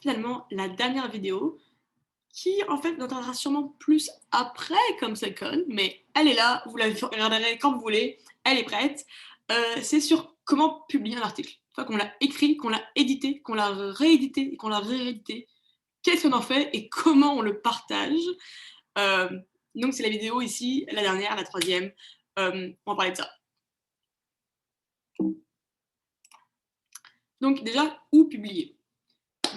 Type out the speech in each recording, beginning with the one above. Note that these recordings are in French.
finalement la dernière vidéo qui, en fait, viendra sûrement plus après comme second, mais elle est là, vous la regarderez quand vous voulez, elle est prête. C'est sur comment publier un article. Une fois qu'on l'a écrit, qu'on l'a édité, qu'on l'a réédité et qu'on l'a réédité, qu'est-ce qu'on en fait et comment on le partage. Euh, donc c'est la vidéo ici, la dernière, la troisième. On va parler de ça. Donc déjà, où publier?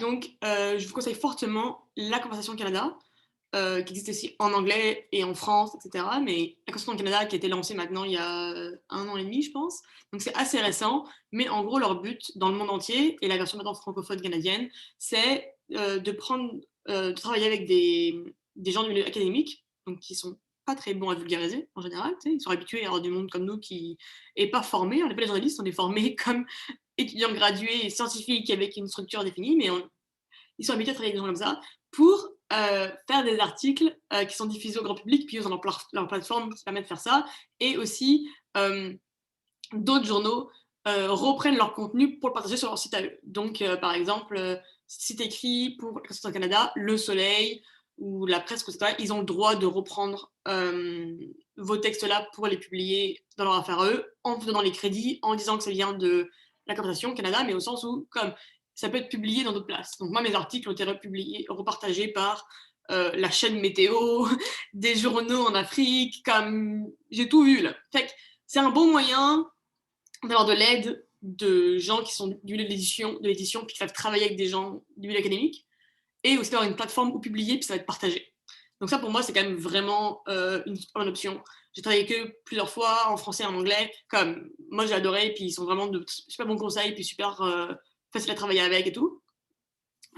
Donc je vous conseille fortement la Conversation Canada, qui existe aussi en anglais et en France, etc. Mais la Constitution du Canada qui a été lancée maintenant il y a 1 an et demi, je pense. Donc c'est assez récent, mais en gros leur but dans le monde entier, et la version maintenant francophone canadienne, c'est de travailler avec des gens du milieu académique, donc qui sont pas très bons à vulgariser en général, ils sont habitués à avoir du monde comme nous qui est pas formé, on n'est pas les journalistes, on est formés comme étudiants gradués et scientifiques avec une structure définie, mais ils sont habitués à travailler avec des gens comme ça pour faire des articles qui sont diffusés au grand public, puis ils ont leur plateforme qui permet de faire ça, et aussi d'autres journaux reprennent leur contenu pour le partager sur leur site à eux. Donc, par exemple, site écrit pour la Constitution Canada, Le Soleil ou la presse, etc., ils ont le droit de reprendre vos textes-là pour les publier dans leur affaire à eux, en vous donnant les crédits, en disant que ça vient de la Constitution Canada, mais au sens où, comme ça peut être publié dans d'autres places. Donc moi, mes articles ont été republiés, repartagés par la chaîne météo, des journaux en Afrique, comme j'ai tout vu là. Fait que c'est un bon moyen d'avoir de l'aide de gens qui sont du milieu de l'édition, puis qui savent travailler avec des gens du milieu académique, et aussi d'avoir une plateforme où publier, puis ça va être partagé. Donc ça, pour moi, c'est quand même vraiment une super bonne option. J'ai travaillé avec eux plusieurs fois, en français et en anglais. Comme moi, j'ai adoré, puis ils sont vraiment de super bons conseils, puis super faciles à travailler avec et tout.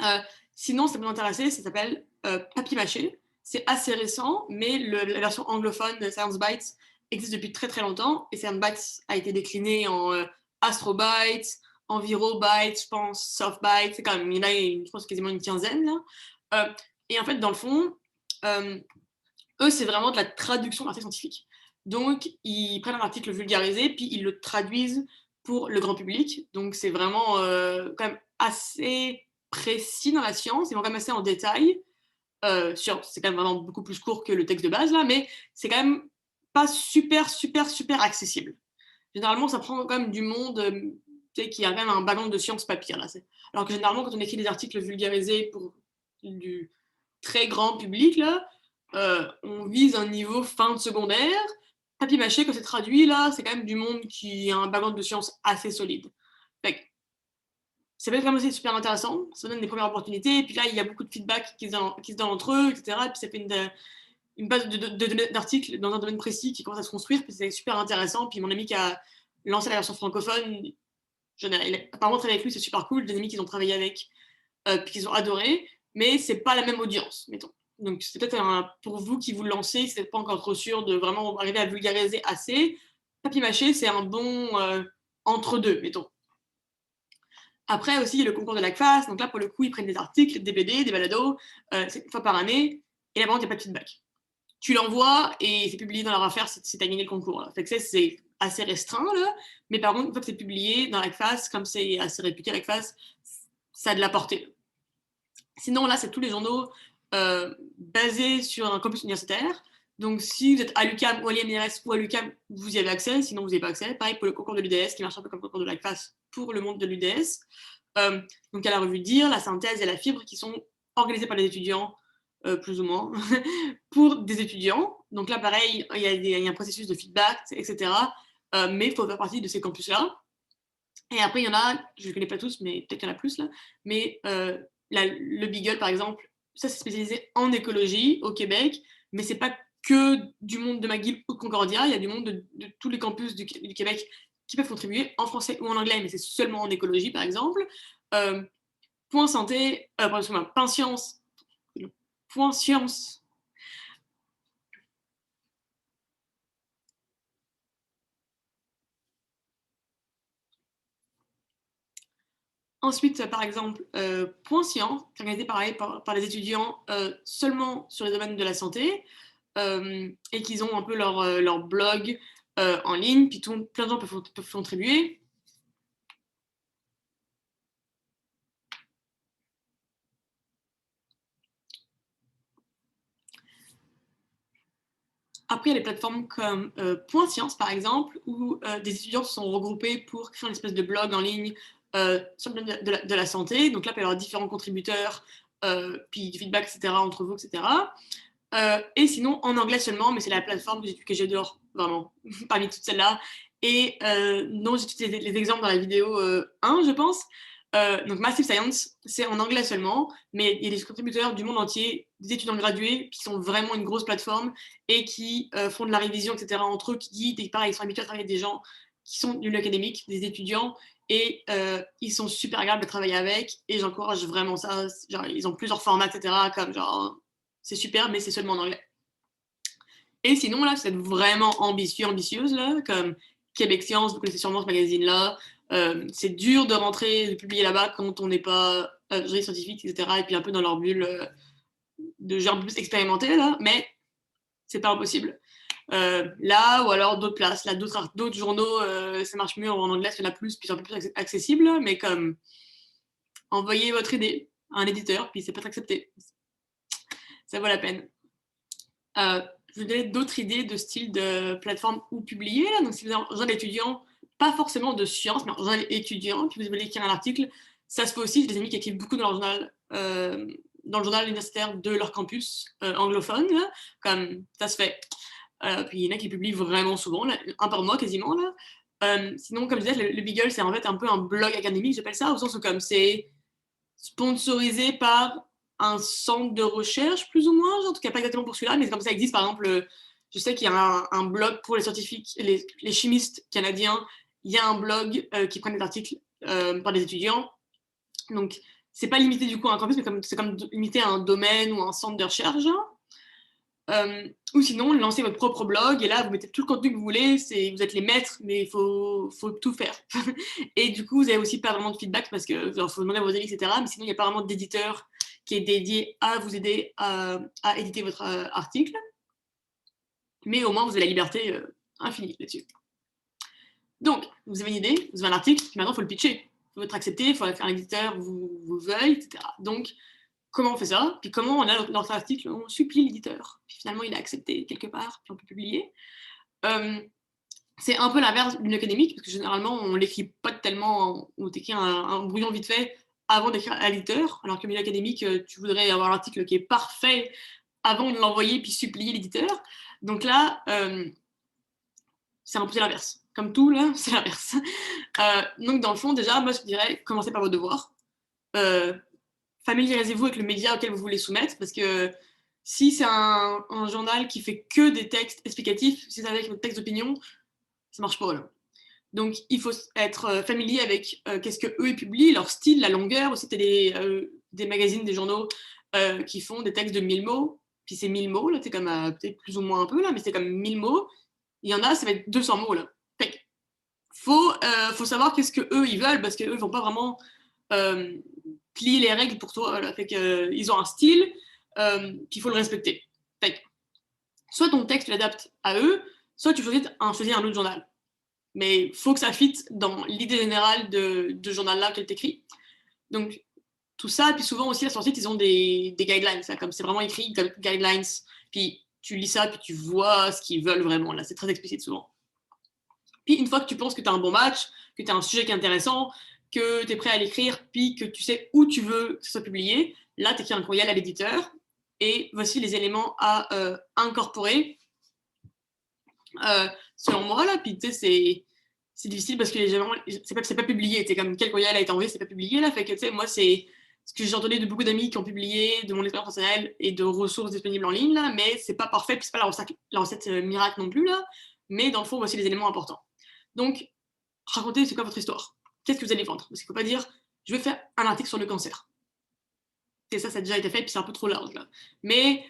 Euh, Sinon, ça peut m'intéresser, ça s'appelle Papier Mâché. C'est assez récent, mais la version anglophone de Science Bytes existe depuis très très longtemps. Et Science Bytes a été décliné en Astro Bytes, Enviro Bytes, je pense, Soft Bytes. C'est quand même, il y en a, je pense, quasiment une quinzaine là. Et en fait, dans le fond, euh, eux, c'est vraiment de la traduction d'articles scientifiques. Donc, ils prennent un article vulgarisé, puis ils le traduisent pour le grand public. Donc, c'est vraiment quand même assez précis dans la science, ils vont quand même assez en détail. C'est quand même vraiment beaucoup plus court que le texte de base, là, mais c'est quand même pas super, super, super accessible. Généralement, ça prend quand même du monde qui a quand même un background de sciences papier. Là. Alors que généralement, quand on écrit des articles vulgarisés pour du très grand public, là, on vise un niveau fin de secondaire. Papier mâché, quand c'est traduit, là, c'est quand même du monde qui a un background de sciences assez solide. Fait que ça peut être quand même aussi super intéressant, ça donne des premières opportunités, et puis là, il y a beaucoup de feedback qui se donnent entre eux, etc. Et puis ça fait une base d'articles dans un domaine précis qui commence à se construire, puis c'est super intéressant. Puis mon ami qui a lancé la version francophone, il a apparemment travaillé avec lui, c'est super cool, des amis qu'ils ont travaillé avec, puis qu'ils ont adoré, mais c'est pas la même audience, mettons. Donc c'est peut-être pour vous qui vous lancez, c'est peut-être pas encore trop sûr de vraiment arriver à vulgariser assez. Papier mâché, c'est un bon entre-deux, mettons. Après aussi, il y a le concours de la classe. Donc là, pour le coup, ils prennent des articles, des BD, des balados, une fois par année. Et là, par contre, il n'y a pas de feedback. Tu l'envoies et c'est publié dans leur affaire si tu as gagné le concours. Là. Fait que c'est assez restreint. Là. Mais par contre, une fois que c'est publié dans la classe, comme c'est assez réputé la classe, ça a de la portée. Sinon, là, c'est tous les journaux basés sur un campus universitaire. Donc, si vous êtes à l'UQAM ou à l'INRS ou à l'UQAM, vous y avez accès. Sinon, vous n'y avez pas accès. Pareil pour le concours de l'UDS, qui marche un peu comme le concours de la classe pour le monde de l'UDS. Donc, il y a la revue Dire, la synthèse et la fibre qui sont organisées par les étudiants, plus ou moins, pour des étudiants. Donc là, pareil, il y a un processus de feedback, etc. Mais il faut faire partie de ces campus-là. Et après, il y en a, je ne connais pas tous, mais peut-être qu'il y en a plus là. Mais le Beagle, par exemple, ça c'est spécialisé en écologie au Québec, mais c'est pas que du monde de McGill ou de Concordia, il y a du monde de tous les campus du Québec qui peuvent contribuer en français ou en anglais, mais c'est seulement en écologie, par exemple. Euh, Point santé, pardon, Point science, Point science. Ensuite, par exemple, Point Science, organisé pareil par les étudiants seulement sur les domaines de la santé, et qu'ils ont un peu leur blog en ligne, puis plein de gens peuvent contribuer. Après, il y a des plateformes comme Point Science, par exemple, où des étudiants se sont regroupés pour créer une espèce de blog en ligne sur le domaine de la santé. Donc là, il peut y avoir différents contributeurs, puis du feedback, etc., entre vous, etc. Et sinon, en anglais seulement, mais c'est la plateforme que j'adore, vraiment, parmi toutes celles-là. Et non, j'ai utilisé les exemples dans la vidéo 1, je pense. Donc, Massive Science, c'est en anglais seulement, mais il y a des contributeurs du monde entier, des étudiants gradués, qui sont vraiment une grosse plateforme et qui font de la révision, etc. entre eux, qui guident, et pareil, ils sont habitués à travailler avec des gens qui sont du milieu académique, des étudiants, et ils sont super agréables à travailler avec, et j'encourage vraiment ça. Genre, ils ont plusieurs formats, etc., comme genre c'est super, mais c'est seulement en anglais. Et sinon, là, c'est vraiment ambitieuse, là, comme Québec Science, vous connaissez sûrement ce magazine-là. C'est dur de rentrer, de publier là-bas quand on n'est pas journaliste scientifique, etc. Et puis un peu dans leur bulle de genre plus expérimenté, là, mais c'est pas impossible. Là, ou alors d'autres places, là, d'autres journaux, ça marche mieux en anglais, il y en a plus, puis c'est un peu plus accessible, mais comme envoyez votre idée à un éditeur, puis c'est pas accepté. Ça vaut la peine. Je vous donner d'autres idées de style de plateforme où publier. Là. Donc, si vous êtes un journal étudiant, pas forcément de sciences, mais un journal étudiant, puis vous voulez écrire un article, ça se fait aussi. J'ai des amis qui écrivent beaucoup dans le journal universitaire de leur campus anglophone, là, comme ça se fait. Puis il y en a qui publient vraiment souvent, là, un par mois quasiment. Là. Sinon, comme je disais, le Beagle, c'est en fait un peu un blog académique, j'appelle ça, au sens où comme c'est sponsorisé par un centre de recherche, plus ou moins, genre, en tout cas pas exactement pour celui-là, mais comme ça existe, par exemple, je sais qu'il y a un blog pour les scientifiques, les chimistes canadiens, il y a un blog qui prend des articles par des étudiants, donc c'est pas limité du coup à un campus, mais c'est comme limité à un domaine ou un centre de recherche, genre. Ou sinon, lancez votre propre blog et là, vous mettez tout le contenu que vous voulez, vous êtes les maîtres, mais il faut tout faire. Et du coup, vous avez aussi pas vraiment de feedback parce que faut demander à vos amis, etc. Mais sinon, il n'y a pas vraiment d'éditeur qui est dédié à vous aider à éditer votre article. Mais au moins, vous avez la liberté infinie là-dessus. Donc, vous avez une idée, vous avez un article, puis maintenant, il faut le pitcher. Il faut être accepté, il faut qu'un éditeur vous veuille, etc. Donc, comment on fait ça, puis comment on a dans notre article, on supplie l'éditeur. Puis finalement, il a accepté quelque part, puis on peut publier. C'est un peu l'inverse d'une académique, parce que généralement, on l'écrit pas tellement, on écrit un brouillon vite fait avant d'écrire à l'éditeur, alors que milieu académique, tu voudrais avoir l'article qui est parfait avant de l'envoyer, puis supplier l'éditeur. Donc là, c'est un peu l'inverse. Comme tout, là, c'est l'inverse. Donc dans le fond, déjà, moi, je dirais, commencez par vos devoirs. Familiarisez-vous avec le média auquel vous voulez soumettre, parce que si c'est un journal qui fait que des textes explicatifs, si c'est avec votre texte d'opinion, ça marche pas là. Donc il faut être familier avec qu'est-ce que eux ils publient, leur style, la longueur. Aussi, t'as des magazines, des journaux qui font des textes de 1000 mots, puis c'est 1000 mots, là, c'est comme peut-être plus ou moins un peu, là, mais c'est comme 1000 mots. Il y en a, ça va être 200 mots, là. Fait que faut savoir qu'est-ce que eux ils veulent, parce qu'eux ils vont pas vraiment euh, plier les règles pour toi. Voilà. Fait que, ils ont un style, puis il faut le respecter. Fait que, soit ton texte tu l'adaptes à eux, soit tu choisis un autre journal. Mais il faut que ça fitte dans l'idée générale de journal-là qu'elle t'écrit. Donc, tout ça, puis souvent aussi, sur le site, ils ont des guidelines. Ça, comme c'est vraiment écrit, guidelines, puis tu lis ça, puis tu vois ce qu'ils veulent vraiment. Là, c'est très explicite souvent. Puis une fois que tu penses que tu as un bon match, que tu as un sujet qui est intéressant, que tu es prêt à l'écrire, puis que tu sais où tu veux que ce soit publié, là, tu écris un courriel à l'éditeur. Et voici les éléments à incorporer. Selon moi, là, puis tu sais, c'est difficile parce que les gens, c'est pas publié. C'est comme quel courriel a été envoyé, c'est pas publié, là. Fait que tu sais, moi, c'est ce que j'ai entendu de beaucoup d'amis qui ont publié, de mon expérience personnelle et de ressources disponibles en ligne, là, mais c'est pas parfait, puis c'est pas la recette miracle non plus, là. Mais dans le fond, voici les éléments importants. Donc, racontez c'est quoi votre histoire. Qu'est-ce que vous allez vendre? Parce qu'il ne faut pas dire je vais faire un article sur le cancer. Et ça a déjà été fait, puis c'est un peu trop large là. Mais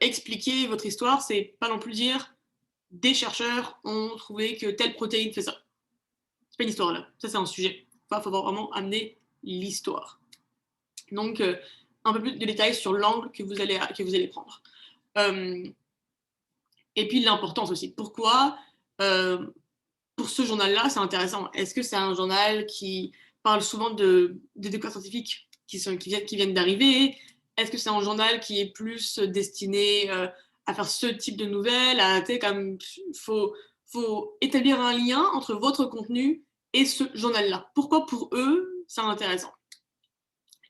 expliquer votre histoire, c'est pas non plus dire des chercheurs ont trouvé que telle protéine fait ça. C'est pas une histoire là. Ça, c'est un sujet. Il faut vraiment amener l'histoire. Donc, un peu plus de détails sur l'angle que vous allez prendre. Et puis l'importance aussi. Pourquoi pour ce journal-là, c'est intéressant. Est-ce que c'est un journal qui parle souvent de découvertes scientifiques qui viennent d'arriver? Est-ce que c'est un journal qui est plus destiné à faire ce type de nouvelles, comme faut établir un lien entre votre contenu et ce journal-là. Pourquoi pour eux, c'est intéressant.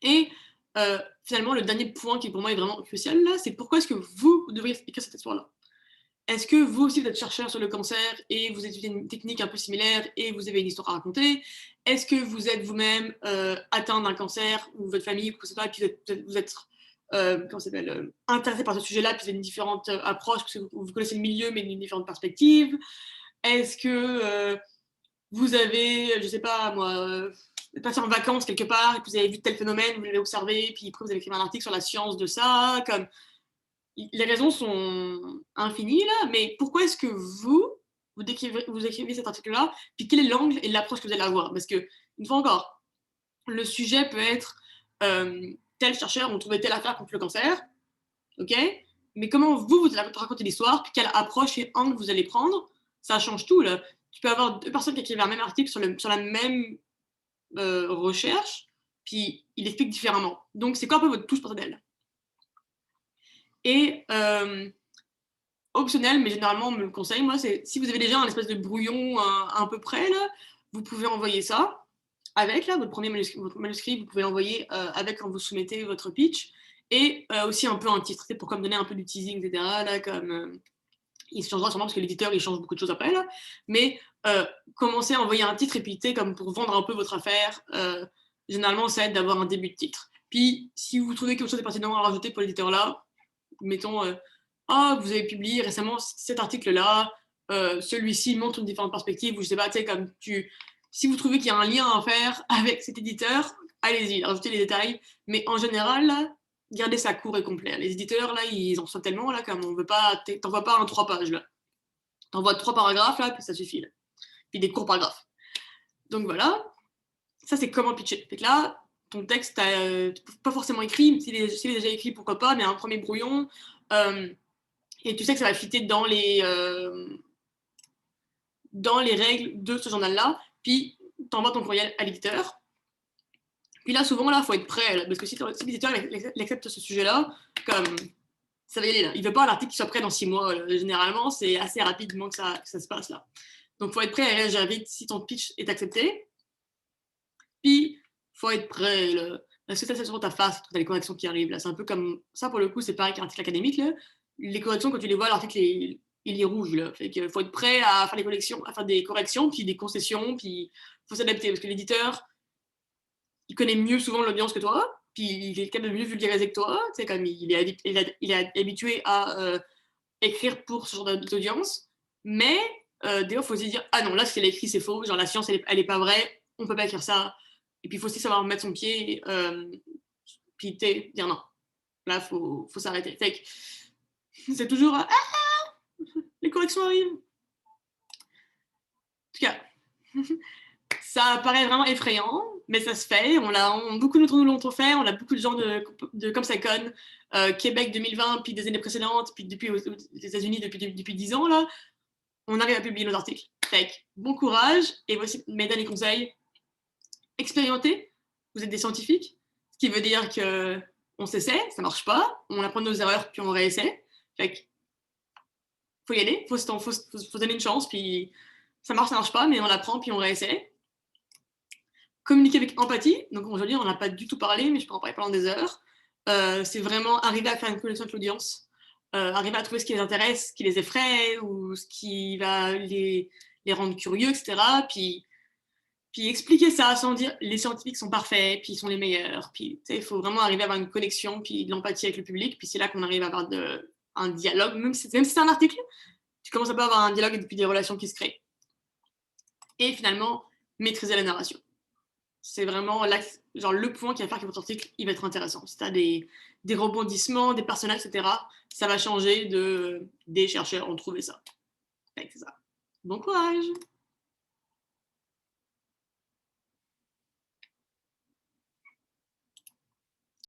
Et finalement, le dernier point qui pour moi est vraiment crucial là, c'est pourquoi est-ce que vous devriez écrire cette histoire-là. Est-ce que vous aussi vous êtes chercheur sur le cancer et vous étudiez une technique un peu similaire et vous avez une histoire à raconter? Est-ce que vous êtes vous-même atteint d'un cancer ou votre famille, etc., et puis vous êtes intéressé par ce sujet-là, puis vous avez une différente approche, parce que vous connaissez le milieu, mais d'une différente perspective? Est-ce que vous avez, je sais pas moi, passé en vacances quelque part, et puis vous avez vu tel phénomène, vous l'avez observé, puis après vous avez écrit un article sur la science de ça, comme les raisons sont infinies là, mais pourquoi est-ce que vous écrivez cet article-là, puis quel est l'angle et l'approche que vous allez avoir? Parce que, une fois encore, le sujet peut être tel chercheur ont trouvé telle affaire contre le cancer, ok? Mais comment vous allez raconter l'histoire, puis quelle approche et angle vous allez prendre, ça change tout là. Tu peux avoir deux personnes qui écrivent un même article sur la même recherche, puis il explique différemment. Donc c'est quoi un peu votre touche personnelle? Et optionnel, mais généralement on me le conseille, moi, c'est si vous avez déjà un espèce de brouillon un peu près, là, vous pouvez envoyer ça avec là, votre premier manuscrit, vous pouvez l'envoyer avec quand vous soumettez votre pitch, et aussi un peu un titre, pour comme donner un peu du teasing, etc. Là, comme, il se changera sûrement parce que l'éditeur il change beaucoup de choses après, là, mais commencez à envoyer un titre et puis comme pour vendre un peu votre affaire, généralement ça aide d'avoir un début de titre. Puis si vous trouvez quelque chose de pertinent à rajouter pour l'éditeur là, mettons ah, vous avez publié récemment cet article-là, celui-ci montre une différente perspective, ou je sais pas, tu sais, comme si vous trouvez qu'il y a un lien à faire avec cet éditeur, allez-y, rajoutez les détails, mais en général, là, gardez ça court et complet. Les éditeurs, là, ils en sont tellement, là, comme on veut pas, t'envoies pas un 3 pages, là. T'envoies 3 paragraphes, là, puis ça suffit, là. Puis des courts paragraphes. Donc voilà, ça c'est comment pitcher. Fait que là, ton texte, pas forcément écrit, s'il est déjà écrit, pourquoi pas, mais un premier brouillon, et tu sais que ça va fitter dans les règles de ce journal-là, puis t'envoies ton courriel à l'éditeur. Puis là, souvent, là, faut être prêt, là, parce que si l'éditeur accepte ce sujet-là, comme ça va y aller, là. Il veut pas un article qui soit prêt dans 6 mois. Là. Généralement, c'est assez rapidement que ça se passe, là. Donc, faut être prêt à réagir vite si ton pitch est accepté. Puis, faut être prêt, là. Parce que ça, c'est sur ta face, tu as les corrections qui arrivent, là. C'est un peu comme ça, pour le coup, c'est pareil qu'un article académique, là. Les corrections, quand tu les vois, l'article, il est rouge, là. Fait qu'il faut être prêt à faire des corrections, puis des concessions, puis faut s'adapter, parce que l'éditeur, il connaît mieux souvent l'audience que toi, puis il est capable de mieux vulgariser que toi, tu sais, comme il est habitué à écrire pour ce genre d'audience, mais des fois, il faut se dire, ah non, là, ce qu'elle a écrit, c'est faux, genre la science, elle est pas vraie, on peut pas écrire ça, et puis il faut aussi savoir mettre son pied, puis dire non, là, faut s'arrêter. Fait que c'est toujours, ah, les corrections arrivent. En tout cas, ça paraît vraiment effrayant, mais ça se fait. Beaucoup d'entre nous l'ont fait. On a beaucoup de gens comme ça conne, Québec 2020, puis des années précédentes, puis depuis aux États-Unis depuis 10 ans, là, on arrive à publier nos articles. Fait bon courage, et voici mes derniers conseils. Expérimentez, vous êtes des scientifiques, ce qui veut dire que on s'essaie, ça marche pas, on apprend nos erreurs, puis on réessaie. Fait que, faut y aller, faut donner une chance, puis ça marche pas, mais on apprend, puis on réessaie. Communiquer avec empathie, donc aujourd'hui on n'a pas du tout parlé, mais je peux en parler pendant des heures. C'est vraiment arriver à faire une connexion avec l'audience, arriver à trouver ce qui les intéresse, ce qui les effraie, ou ce qui va les rendre curieux, etc. Puis expliquer ça sans dire les scientifiques sont parfaits, puis ils sont les meilleurs. Puis il faut vraiment arriver à avoir une connexion, puis de l'empathie avec le public. Puis c'est là qu'on arrive à avoir un dialogue, même si c'est un article, tu commences à pas avoir un dialogue et puis des relations qui se créent. Et finalement, maîtriser la narration. C'est vraiment genre le point qui va faire que votre article il va être intéressant. Si tu as des rebondissements, des personnages, etc., ça va changer des chercheurs ont trouvé ça. C'est ça. Bon courage!